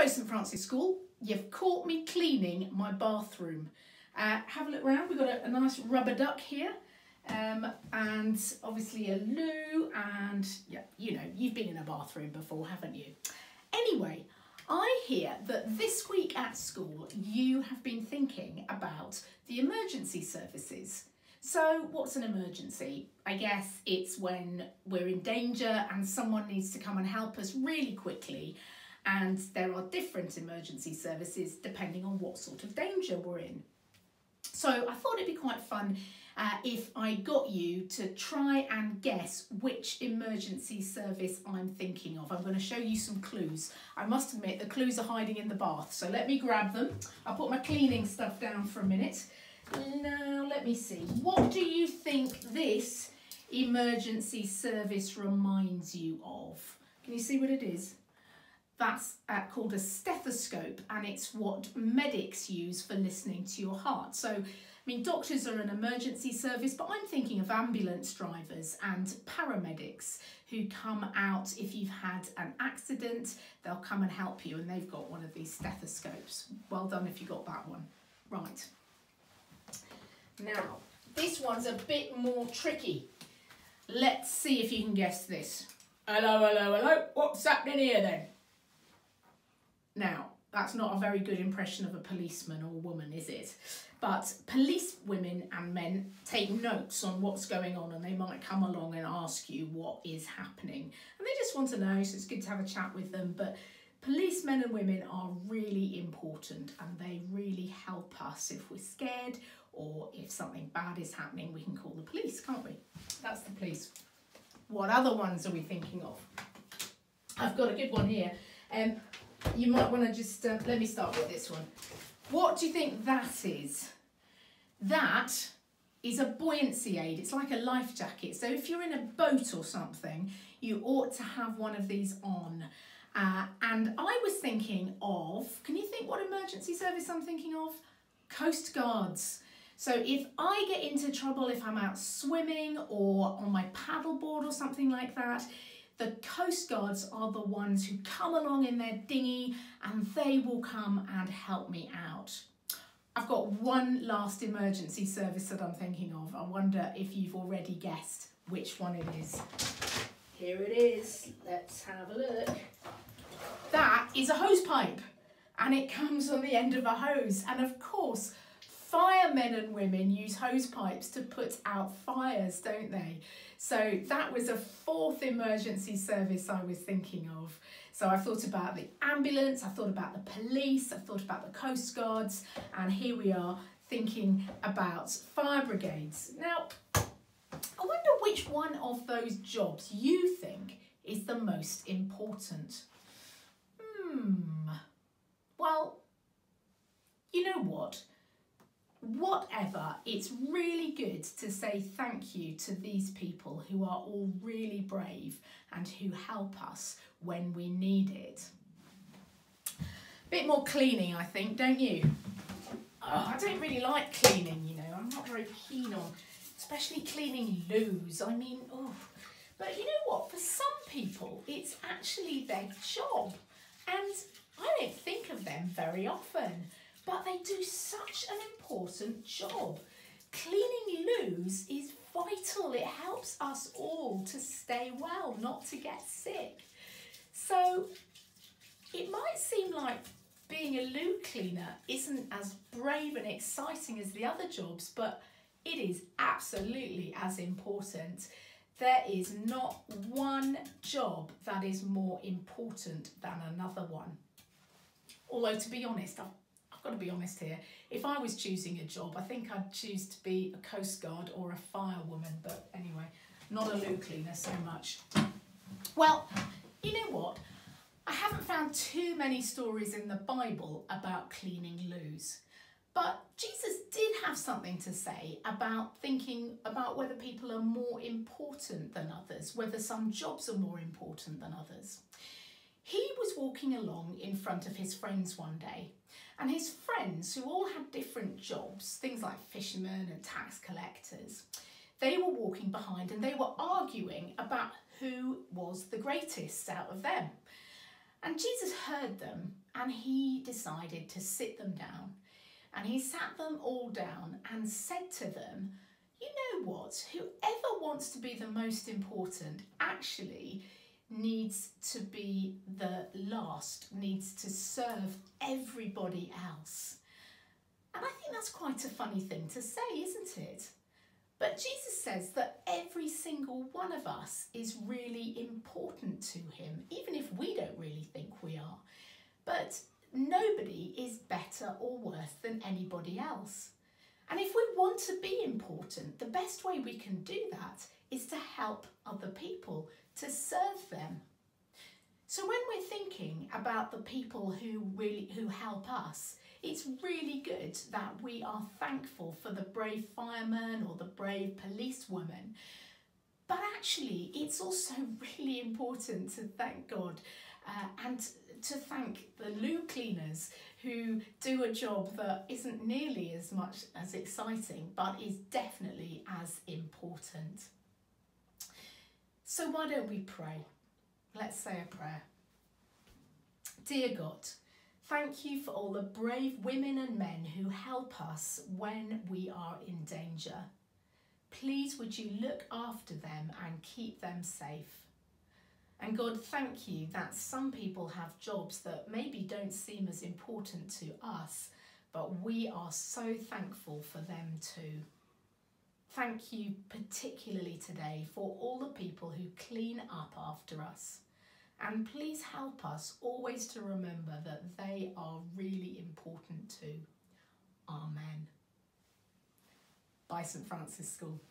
Hello St Francis School, you've caught me cleaning my bathroom. Have a look around, we've got a nice rubber duck here and obviously a loo and yeah, you know, you've been in a bathroom before, haven't you? Anyway, I hear that this week at school you have been thinking about the emergency services. So what's an emergency? I guess it's when we're in danger and someone needs to come and help us really quickly, and there are different emergency services depending on what sort of danger we're in. So I thought it'd be quite fun if I got you to try and guess which emergency service I'm thinking of. I'm going to show you some clues. I must admit the clues are hiding in the bath, so let me grab them. I'll put my cleaning stuff down for a minute. Now let me see, what do you think this emergency service reminds you of? Can you see what it is? That's called a stethoscope, and it's what medics use for listening to your heart. So, I mean, doctors are an emergency service, but I'm thinking of ambulance drivers and paramedics who come out if you've had an accident. They'll come and help you, and they've got one of these stethoscopes. Well done if you got that one. Right. Now, this one's a bit more tricky. Let's see if you can guess this. Hello, hello, hello. What's happening here then? Now, that's not a very good impression of a policeman or woman, is it? But police women and men take notes on what's going on, and they might come along and ask you what is happening. And they just want to know, so it's good to have a chat with them. But policemen and women are really important, and they really help us if we're scared or if something bad is happening. We can call the police, can't we? That's the police. What other ones are we thinking of? I've got a good one here. You might want to just, let me start with this one. What do you think that is? That is a buoyancy aid. It's like a life jacket. So if you're in a boat or something, you ought to have one of these on. And I was thinking of, can you think what emergency service I'm thinking of? Coast Guards. So if I get into trouble, if I'm out swimming or on my paddleboard or something like that, the Coast Guards are the ones who come along in their dinghy, and they will come and help me out. I've got one last emergency service that I'm thinking of. I wonder if you've already guessed which one it is. Here it is. Let's have a look. That is a hose pipe, and it comes on the end of a hose. And of course, firemen and women use hose pipes to put out fires, don't they? So that was a fourth emergency service I was thinking of. So I thought about the ambulance, I thought about the police, I thought about the Coast Guards, and here we are thinking about fire brigades. Now, I wonder which one of those jobs you think is the most important. Well, you know what? Whatever, it's really good to say thank you to these people who are all really brave and who help us when we need it. Bit more cleaning, I think, don't you? Oh, I don't really like cleaning, you know. I'm not very keen on, especially cleaning loos. I mean, oh. But you know what? For some people, it's actually their job. And I don't think of them very often. But they do such an important job. Cleaning loos is vital. It helps us all to stay well, not to get sick. So it might seem like being a loo cleaner isn't as brave and exciting as the other jobs, but it is absolutely as important. There is not one job that is more important than another one. Although, to be honest, I've got to be honest here, if I was choosing a job, I think I'd choose to be a Coast Guard or a firewoman, but anyway, not a loo cleaner so much. Well, you know what? I haven't found too many stories in the Bible about cleaning loos, but Jesus did have something to say about thinking about whether people are more important than others, whether some jobs are more important than others. He was walking along in front of his friends one day, and his friends, who all had different jobs, things like fishermen and tax collectors, they were walking behind and they were arguing about who was the greatest out of them. And Jesus heard them and he decided to sit them down. And he sat them all down and said to them, you know what, whoever wants to be the most important actually needs to be the last, needs to serve everybody else. And I think that's quite a funny thing to say, isn't it? But Jesus says that every single one of us is really important to him, even if we don't really think we are. But nobody is better or worse than anybody else. And if we want to be important, the best way we can do that is to help other people, to serve them. So when we're thinking about the people who help us, it's really good that we are thankful for the brave fireman or the brave policewoman. But actually, it's also really important to thank God and to thank the loo cleaners who do a job that isn't nearly as much as exciting, but is definitely as important. So why don't we pray? Let's say a prayer. Dear God, thank you for all the brave women and men who help us when we are in danger. Please would you look after them and keep them safe. And God, thank you that some people have jobs that maybe don't seem as important to us, but we are so thankful for them too. Thank you particularly today for all the people who clean up after us. And please help us always to remember that they are really important too. Amen. By St Francis School.